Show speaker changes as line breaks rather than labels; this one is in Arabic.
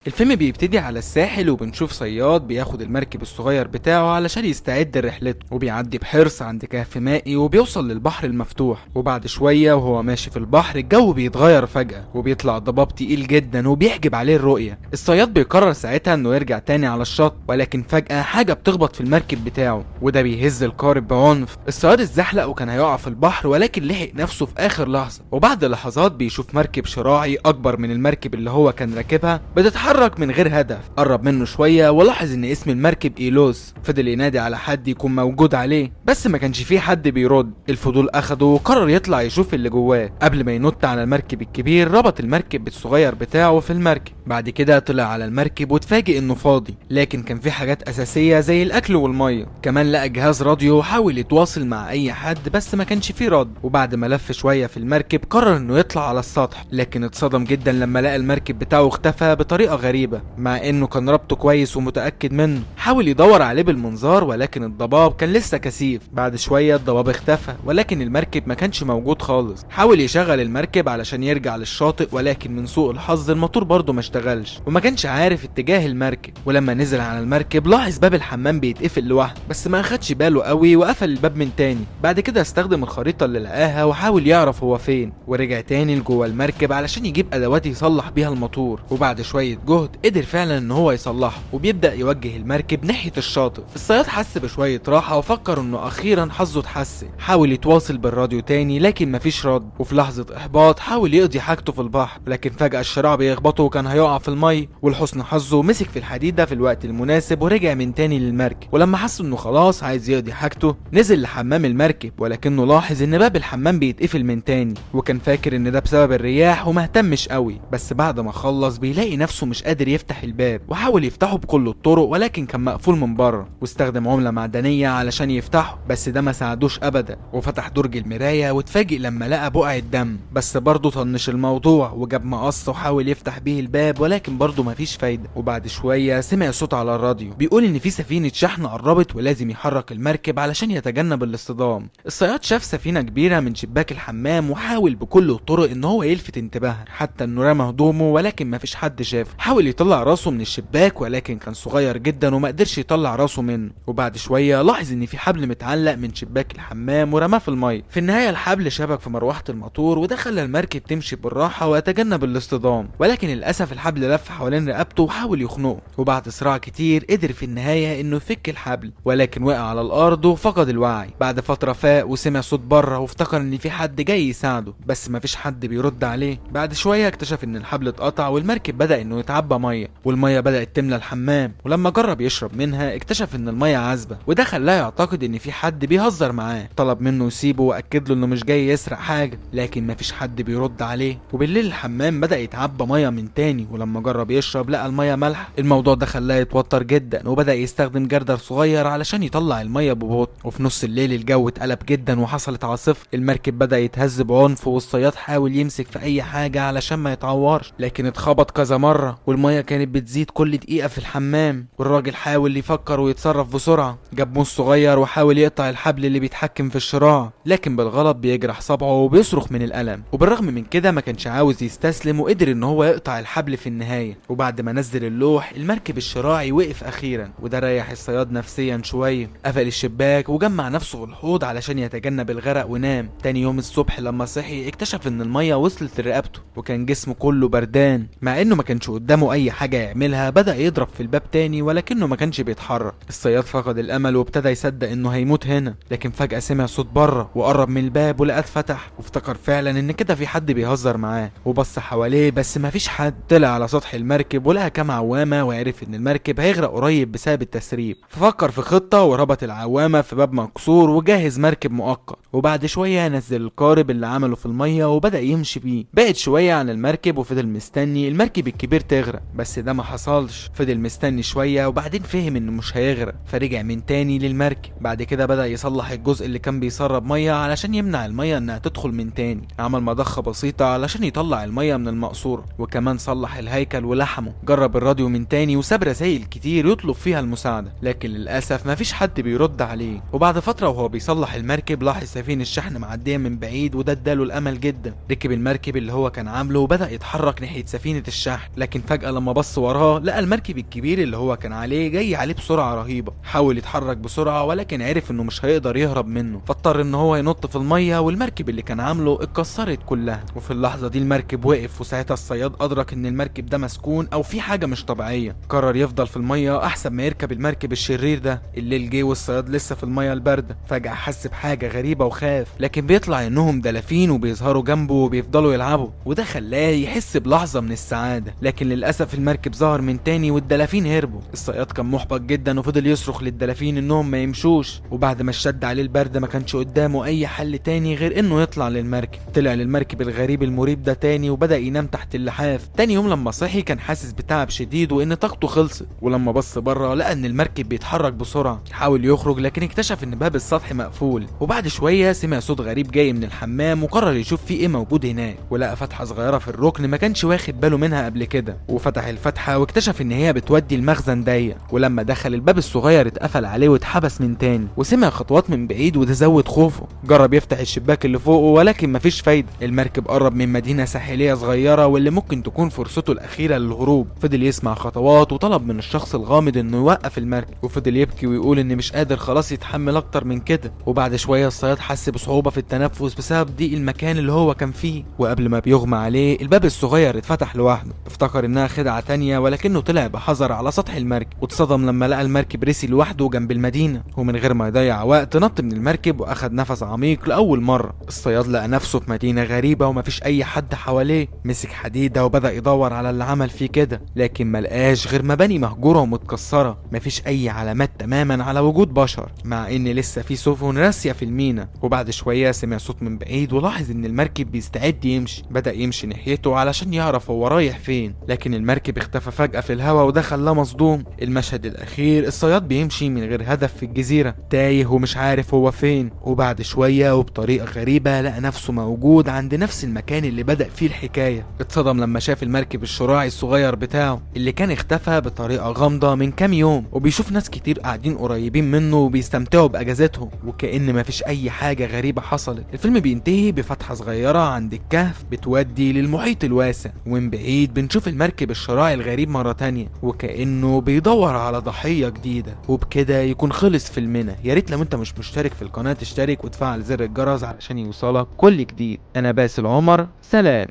الفيلم بيبتدي على الساحل وبنشوف صياد بياخد المركب الصغير بتاعه علشان يستعد لرحلته، وبيعدي بحرص عند كهف مائي وبيوصل للبحر المفتوح. وبعد شوية وهو ماشي في البحر الجو بيتغير فجأة وبيطلع ضباب تقيل جدا وبيحجب عليه الرؤية. الصياد بيقرر ساعتها انه يرجع تاني على الشط، ولكن فجأة حاجة بتخبط في المركب بتاعه وده بيهز القارب بعنف. الصياد اتزحلق وكان هيقع في البحر ولكن لحق نفسه في اخر لحظة، وبعد لحظات بيشوف مركب شراعي اكبر من المركب اللي هو كان راكبها بتتحرك من غير هدف. قرب منه شويه ولاحظ ان اسم المركب ايلوس. فضل ينادي على حد يكون موجود عليه بس ما كانش فيه حد بيرد. الفضول اخده وقرر يطلع يشوف اللي جواه. قبل ما ينط على المركب الكبير ربط المركب الصغير بتاعه في المركب. بعد كده طلع على المركب واتفاجئ انه فاضي، لكن كان في حاجات اساسيه زي الاكل والميه. كمان لقى جهاز راديو وحاول يتواصل مع اي حد بس ما كانش فيه رد. وبعد ما لف شويه في المركب قرر انه يطلع على السطح، لكن اتصدم جدا لما لقى المركب بتاعه اختفى بطريقه غريبة مع انه كان ربطه كويس ومتأكد منه. حاول يدور عليه بالمنظار ولكن الضباب كان لسه كثيف. بعد شوية الضباب اختفى ولكن المركب ما كانش موجود خالص. حاول يشغل المركب علشان يرجع للشاطئ ولكن من سوء الحظ الموتور برضه ما اشتغلش وما كانش عارف اتجاه المركب. ولما نزل على المركب لاحظ باب الحمام بيتقفل لوحده بس ما اخدش باله قوي وقفل الباب من تاني. بعد كده استخدم الخريطة اللي لقاها وحاول يعرف هو فين، ورجع تاني لجوه المركب علشان يجيب ادوات يصلح بيها الموتور. وبعد شوية جهد قدر فعلا ان هو يصلحه وبيبدأ يوجه المركب ناحية الشاطئ. الصياد حس بشوية راحة وفكر انه اخيرا حظه اتحسن. حاول يتواصل بالراديو تاني لكن مفيش رد، وفي لحظة احباط حاول يقضي حاجته في البحر لكن فجأة الشراع بيخبطه وكان هيقع في المي. ولحسن حظه مسك في الحديدة في الوقت المناسب ورجع من تاني للمركب. ولما حس انه خلاص عايز يقضي حاجته نزل لحمام المركب، ولكنه لاحظ ان باب الحمام بيتقفل من تاني وكان فاكر ان ده بسبب الرياح ومهتمش قوي. بس بعد ما خلص بيلاقي نفسه مش قادر يفتح الباب وحاول يفتحه بكل الطرق ولكن كان مقفول من بره، واستخدم عملة معدنية علشان يفتحه بس ده ما ساعدوش ابدا. وفتح درج المراية واتفاجئ لما لقى بقعة دم بس برضه طنش الموضوع وجاب مقص وحاول يفتح بيه الباب ولكن برضه مفيش فايدة. وبعد شوية سمع صوت على الراديو بيقول ان في سفينة شحن قربت ولازم يحرك المركب علشان يتجنب الاصطدام. الصياد شاف سفينة كبيرة من شباك الحمام وحاول بكل الطرق ان هو يلفت انتباهها حتى انه رمى هدومه ولكن مفيش حد شافه. حاول يطلع راسه من الشباك ولكن كان صغير جدا وما قدرش يطلع راسه منه. وبعد شويه لاحظ ان في حبل متعلق من شباك الحمام ورماه في الميه. في النهايه الحبل شبك في مروحه الموتور وده خلى المركب تمشي بالراحه ويتجنب الاصطدام، ولكن للاسف الحبل لف حوالين رقبته وحاول يخنقه. وبعد صراع كتير قدر في النهايه انه يفك الحبل ولكن وقع على الارض وفقد الوعي. بعد فتره فاق وسمع صوت بره وافتكر ان في حد جاي يساعده بس مفيش حد بيرد عليه. بعد شويه اكتشف ان الحبل اتقطع والمركب بدا انه يتعبى ميه والميه بدات تملى الحمام. ولما جرب يشرب منها اكتشف ان الميه عذبه وده خلاه يعتقد ان في حد بيهزر معاه. طلب منه يسيبه واكد له انه مش جاي يسرق حاجه لكن مفيش حد بيرد عليه. وبالليل الحمام بدا يتعبى ميه من تاني ولما جرب يشرب لقى الميه مالحه. الموضوع ده خلاه يتوتر جدا وبدا يستخدم جردل صغير علشان يطلع الميه ببطء. وفي نص الليل الجو اتقلب جدا وحصلت عاصفه. المركب بدا يتهز بعنف والصياد حاول يمسك في اي حاجه علشان ما يتعورش لكن اتخبط كذا مره والميه كانت بتزيد كل دقيقه في الحمام. والراجل حاول يفكر ويتصرف بسرعه، جاب موس صغير وحاول يقطع الحبل اللي بيتحكم في الشراع لكن بالغلط بيجرح صبعه وبيصرخ من الالم. وبالرغم من كده ما كانش عاوز يستسلم وقدر ان هو يقطع الحبل في النهايه. وبعد ما نزل اللوح المركب الشراعي وقف اخيرا وده ريح الصياد نفسيا شويه. قفل الشباك وجمع نفسه في الحوض علشان يتجنب الغرق ونام. تاني يوم الصبح لما صحي اكتشف ان الميه وصلت لرقبته وكان جسمه كله بردان. مع انه ما كانش قدامه اي حاجه يعملها بدا يضرب في الباب تاني ولكنه ما كانش بيتحرك. الصياد فقد الامل وابتدى يصدق انه هيموت هنا لكن فجاه سمع صوت بره وقرب من الباب ولقاه اتفتح وافتكر فعلا ان كده في حد بيهزر معاه. وبص حواليه بس ما فيش حد. طلع على سطح المركب ولقى كام عوامه وعرف ان المركب هيغرق قريب بسبب التسريب. ففكر في خطه وربط العوامه في باب مكسور وجهز مركب مؤقت. وبعد شويه نزل القارب اللي عمله في الميه وبدا يمشي بيه. بعد شويه عن المركب وفضل مستني المركب الكبير تغرق بس ده ما حصلش. فضل مستني شويه وبعدين فهم انه مش هيغرق فرجع من تاني للمركب. بعد كده بدأ يصلح الجزء اللي كان بيسرب ميه علشان يمنع الميه انها تدخل من تاني. عمل مضخه بسيطه علشان يطلع الميه من المقصوره، وكمان صلح الهيكل ولحمه. جرب الراديو من تاني وساب رسايل كتير يطلب فيها المساعده، لكن للاسف مفيش حد بيرد عليه. وبعد فتره وهو بيصلح المركب لاحظ سفينه الشحن معديه من بعيد، وده اداله الامل جدا. ركب المركب اللي هو كان عامله وبدأ يتحرك ناحيه سفينه الشحن، لكن فجأة لما بص وراه لقى المركب الكبير اللي هو كان عليه جاي عليه بسرعه رهيبه. حاول يتحرك بسرعه ولكن عرف انه مش هيقدر يهرب منه، فاضطر ان هو ينط في الميه، والمركب اللي كان عامله اتكسرت كلها. وفي اللحظه دي المركب وقف، وساعتها الصياد ادرك ان المركب ده مسكون او في حاجه مش طبيعيه. قرر يفضل في الميه احسن ما يركب المركب الشرير ده. الليل جه والصياد لسه في الميه البارده. فجأة حس بحاجه غريبه وخاف، لكن بيطلع انهم دلافين وبيظهروا جنبه وبيفضلوا يلعبوا، وده خلاه يحس بلحظه من السعاده. لكن للاسف المركب ظهر من تاني والدلافين هربوا. الصياد كان محبط جدا وفضل يصرخ للدلافين انهم ما يمشوش، وبعد ما اشتد عليه البرد ما كانش قدامه اي حل تاني غير انه يطلع للمركب. طلع للمركب الغريب المريب ده تاني وبدأ ينام تحت اللحاف. تاني يوم لما صحي كان حاسس بتعب شديد وان طاقته خلصت، ولما بص بره لقى ان المركب بيتحرك بسرعه. حاول يخرج لكن اكتشف ان باب السطح مقفول. وبعد شويه سمع صوت غريب جاي من الحمام، وقرر يشوف فيه ايه موجود هناك. ولقى فتحه صغيره في الركن ما كانش واخد باله منها قبل كده، وفتح الفتحه واكتشف ان هي بتودي المخزن ضيق. ولما دخل الباب الصغير اتقفل عليه واتحبس من تاني، وسمع خطوات من بعيد وده زود خوفه. جرب يفتح الشباك اللي فوقه ولكن مفيش فايده. المركب قرب من مدينه ساحليه صغيره واللي ممكن تكون فرصته الاخيره للهروب. فضل يسمع خطوات وطلب من الشخص الغامض انه يوقف المركب، وفضل يبكي ويقول ان مش قادر خلاص يتحمل اكتر من كده. وبعد شويه الصياد حس بصعوبه في التنفس بسبب ضيق المكان اللي هو كان فيه، وقبل ما بيغمى عليه الباب الصغير اتفتح لوحده. افتكر انها خدعه تانيه ولكنه طلع بحذر على سطح المركب، واتصدم لما لقى المركب رسي لوحده جنب المدينه. ومن غير ما يضيع وقت نط من المركب واخد نفس عميق لاول مره. الصياد لقى نفسه في مدينه غريبه ومفيش اي حد حواليه. مسك حديده وبدا يدور على اللي عمل فيه كده، لكن ملقاش غير مباني مهجوره ومتكسره، مفيش اي علامات تماما على وجود بشر، مع ان لسه في سفن راسيه في المينا. وبعد شويه سمع صوت من بعيد ولاحظ ان المركب بيستعد يمشي. بدا يمشي ناحيته علشان يعرف هو رايح فين، لكن المركب اختفى فجاه في الهواء وده خلاه مصدوم. المشهد الاخير الصياد بيمشي من غير هدف في الجزيره، تايه ومش عارف هو فين. وبعد شويه وبطريقه غريبه لقى نفسه موجود عند نفس المكان اللي بدا فيه الحكايه. اتصدم لما شاف المركب الشراعي الصغير بتاعه اللي كان اختفى بطريقه غامضه من كام يوم، وبيشوف ناس كتير قاعدين قريبين منه وبيستمتعوا باجازتهم وكأن مفيش اي حاجه غريبه حصلت. الفيلم بينتهي بفتحه صغيره عند الكهف بتودي للمحيط الواسع، ومن بعيد بنشوف المركب الشراعي الغريب مره تانية وكأنه بيدور على ضحيه جديده. وبكده يكون خلص فيلمنا. يا ريت لو انت مش مشترك في القناه تشترك وتفعل زر الجرس علشان يوصلك كل جديد. انا باسل عمر، سلام.